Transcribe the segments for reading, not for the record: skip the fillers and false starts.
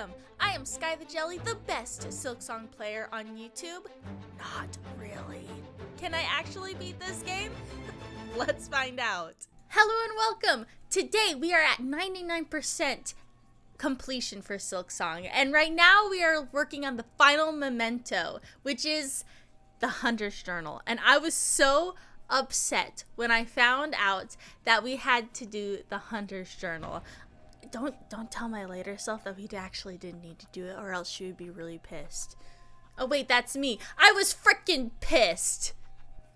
welcome! I am Sky the Jelly, the best Silksong player on YouTube. Not really. Can I actually beat this game? Let's find out. Hello and welcome! Today we are at 99% completion for Silksong, and right now we are working on the final memento, which is the Hunter's Journal. And I was so upset when I found out that we had to do the Hunter's Journal. Don't tell my later self that we actually didn't need to do it, or else she would be really pissed. Oh wait, that's me. I was freaking pissed.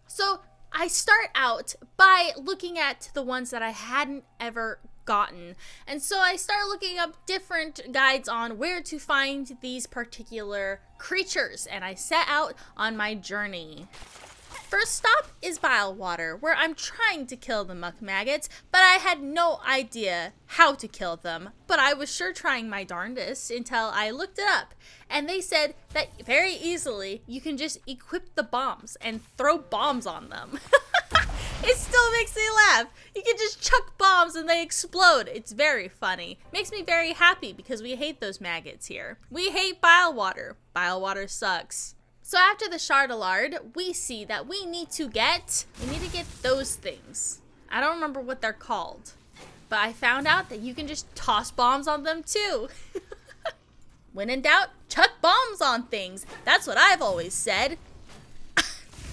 So I start out by looking at the ones that I hadn't ever gotten. And so I started looking up different guides on where to find these particular creatures, and I set out on my journey. First stop is Bilewater, where I'm trying to kill the muck maggots, but I had no idea how to kill them. But I was sure trying my darndest until I looked it up, and they said that very easily you can just equip the bombs and throw bombs on them. It still makes me laugh. You can just chuck bombs and they explode. It's very funny. Makes me very happy because we hate those maggots here. We hate Bilewater. Bilewater sucks. So after the Shardalard, we see that we need to get those things. I don't remember what they're called, but I found out that you can just toss bombs on them too. When in doubt, chuck bombs on things. That's what I've always said.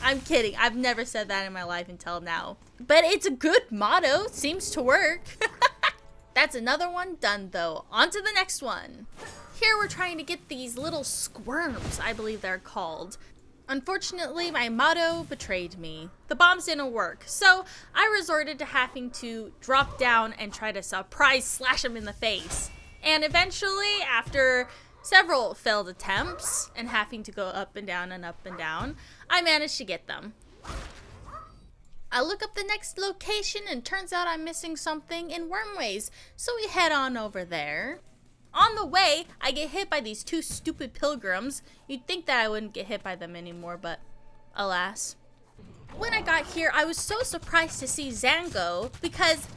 I'm kidding. I've never said that in my life until now. But it's a good motto. Seems to work. That's another one done though. On to the next one. Here we're trying to get these little squirms, I believe they're called. Unfortunately, my motto betrayed me. The bombs didn't work, so I resorted to having to drop down and try to surprise slash them in the face. And eventually, after several failed attempts and having to go up and down, I managed to get them. I look up the next location and turns out I'm missing something in Wormways, so we head on over there. On the way, I get hit by these two stupid pilgrims. You'd think that I wouldn't get hit by them anymore, but alas. When I got here, I was so surprised to see Zango because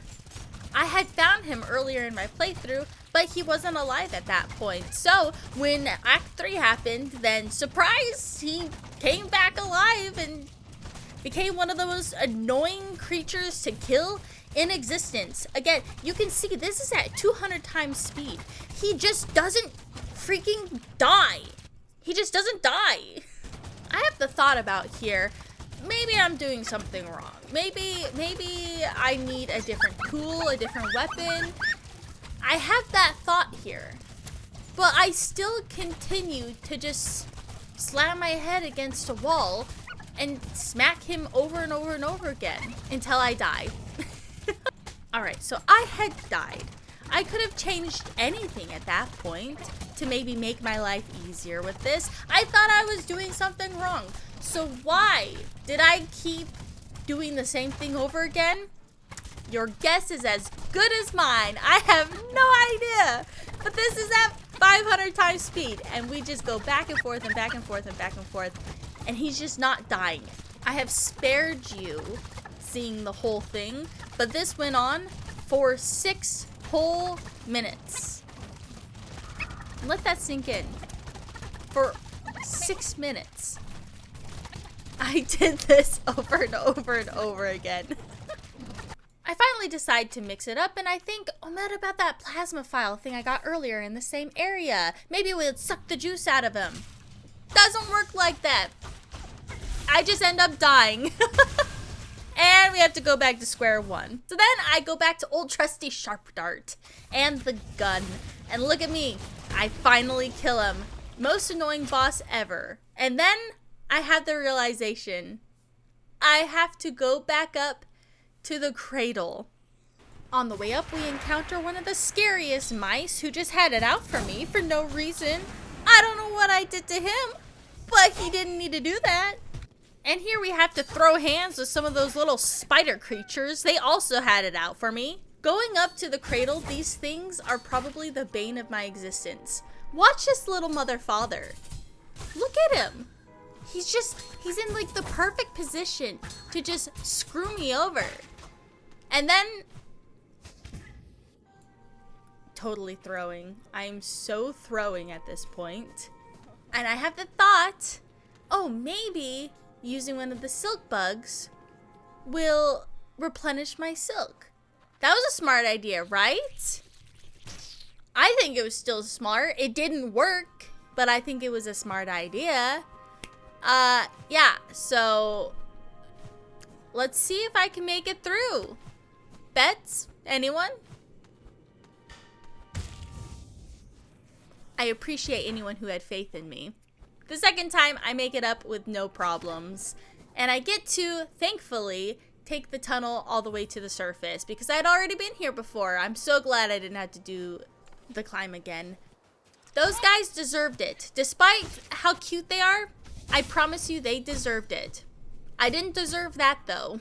I had found him earlier in my playthrough, but he wasn't alive at that point. So when Act 3 happened, then surprise, he came back alive and became one of the most annoying creatures to kill in existence. Again, you can see this is at 200 times speed. He just doesn't freaking die. He just doesn't die. I have the thought about here, maybe I'm doing something wrong. Maybe I need a different tool, a different weapon. I have that thought here, but I still continue to just slam my head against a wall and smack him over and over and over again until I die. Alright, so I had died. I could have changed anything at that point to maybe make my life easier with this. I thought I was doing something wrong. So why did I keep doing the same thing over again? Your guess is as good as mine. I have no idea. But this is at 500 times speed, and we just go back and forth and back and forth and back and forth, and he's just not dying. I have spared you seeing the whole thing, but this went on for 6 whole minutes. Let that sink in. For 6 minutes. I did this over and over and over again. I finally decide to mix it up, and I think, oh, what about that plasma file thing I got earlier in the same area? Maybe it would suck the juice out of him. Doesn't work like that. I just end up dying. And we have to go back to square one. So then I go back to old trusty Sharp Dart and the gun. And look at me. I finally kill him. Most annoying boss ever. And then I have the realization I have to go back up to the cradle. On the way up, we encounter one of the scariest mice who just had it out for me for no reason. I don't know what I did to him, but he didn't need to do that. And here we have to throw hands with some of those little spider creatures. They also had it out for me. Going up to the cradle, these things are probably the bane of my existence. Watch this little mother father. Look at him. He's in like the perfect position to just screw me over. And then totally throwing. I'm so throwing at this point. And I have the thought, oh, maybe using one of the silk bugs will replenish my silk. That was a smart idea, right? I think it was still smart. It didn't work, but I think it was a smart idea. Yeah, so let's see if I can make it through. Bets? Anyone? I appreciate anyone who had faith in me. The second time, I make it up with no problems. And I get to, thankfully, take the tunnel all the way to the surface because I'd already been here before. I'm so glad I didn't have to do the climb again. Those guys deserved it. Despite how cute they are, I promise you they deserved it. I didn't deserve that though.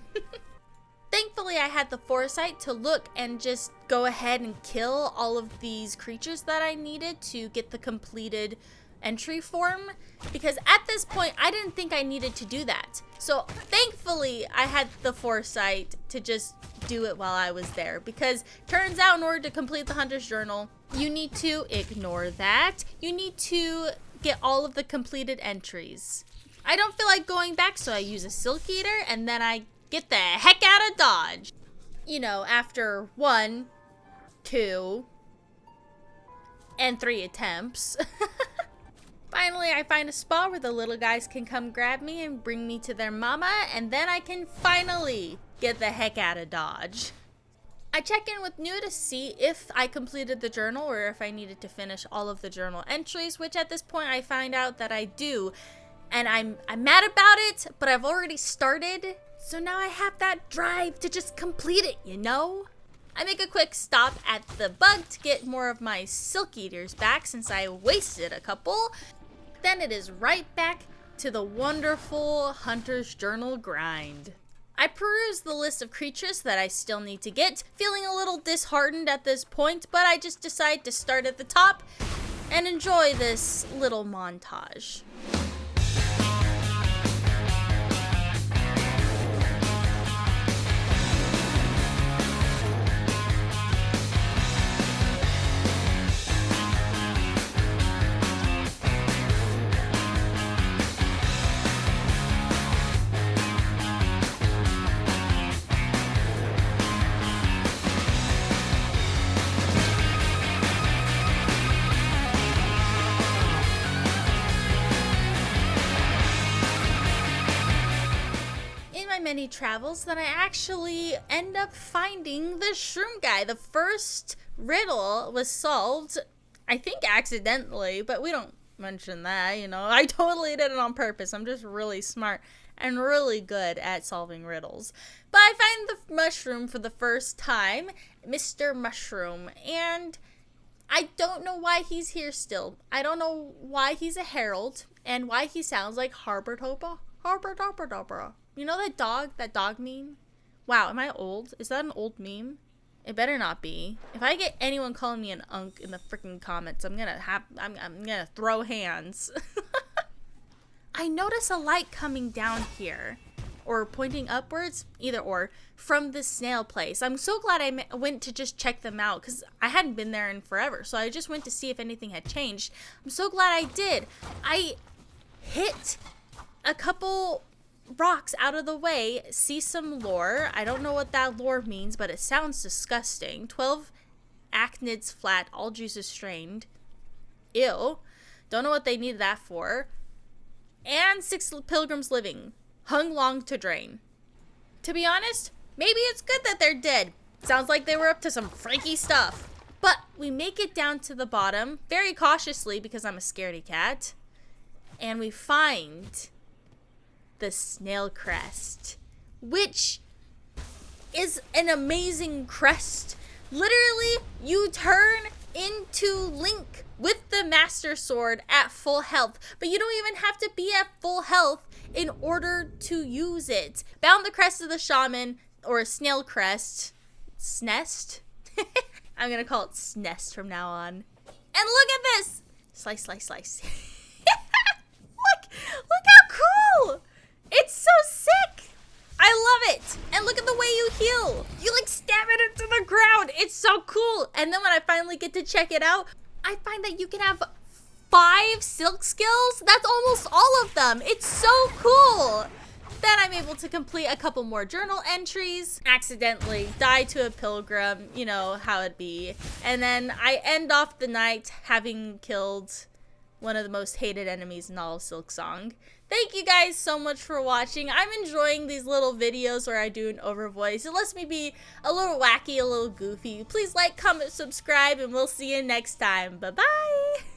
Thankfully, I had the foresight to look and just go ahead and kill all of these creatures that I needed to get the completed entry form, because at this point, I didn't think I needed to do that. So thankfully, I had the foresight to just do it while I was there, because turns out in order to complete the Hunter's Journal, you need to ignore that. You need to get all of the completed entries. I don't feel like going back, so I use a Silk Eater, and then I get the heck out of Dodge. You know, after 1, 2, and 3 attempts. Finally, I find a spot where the little guys can come grab me and bring me to their mama, and then I can finally get the heck out of Dodge. I check in with New to see if I completed the journal or if I needed to finish all of the journal entries, which at this point I find out that I do. And I'm mad about it, but I've already started. So now I have that drive to just complete it, you know? I make a quick stop at the bug to get more of my Silk Eaters back since I wasted a couple. Then it is right back to the wonderful Hunter's Journal grind. I peruse the list of creatures that I still need to get, feeling a little disheartened at this point, but I just decide to start at the top and enjoy this little montage. Many travels, then I actually end up finding the shroom guy. The first riddle was solved, I think accidentally, but we don't mention that, you know. I totally did it on purpose. I'm just really smart and really good at solving riddles. But I find the mushroom for the first time, Mr. Mushroom, and I don't know why he's here still. I don't know why he's a herald and why he sounds like Harbor Topa. You know that dog meme? Wow, am I old? Is that an old meme? It better not be. If I get anyone calling me an unk in the freaking comments, I'm gonna throw hands. I notice a light coming down here, or pointing upwards, either or, from this snail place. I'm so glad I went to just check them out, because I hadn't been there in forever, so I just went to see if anything had changed. I'm so glad I did. I hit a couple rocks out of the way, see some lore. I don't know what that lore means, but it sounds disgusting. 12 acnids flat, all juices strained. Ew. Don't know what they needed that for. And 6 pilgrims living, hung long to drain. To be honest, maybe it's good that they're dead. Sounds like they were up to some freaky stuff. But we make it down to the bottom, very cautiously because I'm a scaredy cat. And we find the Snail Crest, which is an amazing crest. Literally, you turn into Link with the Master Sword at full health, but you don't even have to be at full health in order to use it. Bound the crest of the shaman, or a Snail Crest. Snest? I'm gonna call it Snest from now on. And look at this! Slice, slice, slice. Look how cool! It's so sick! I love it! And look at the way you heal! You like stab stab it into the ground. It's so cool. And then when I finally get to check it out, I find that you can have 5 silk skills. That's almost all of them. It's so cool. Then I'm able to complete a couple more journal entries, accidentally die to a pilgrim, you know how it be. And then I end off the night having killed one of the most hated enemies in all of Silksong. Thank you guys so much for watching. I'm enjoying these little videos where I do an over voice. It lets me be a little wacky, a little goofy. Please like, comment, subscribe, and we'll see you next time. Bye-bye!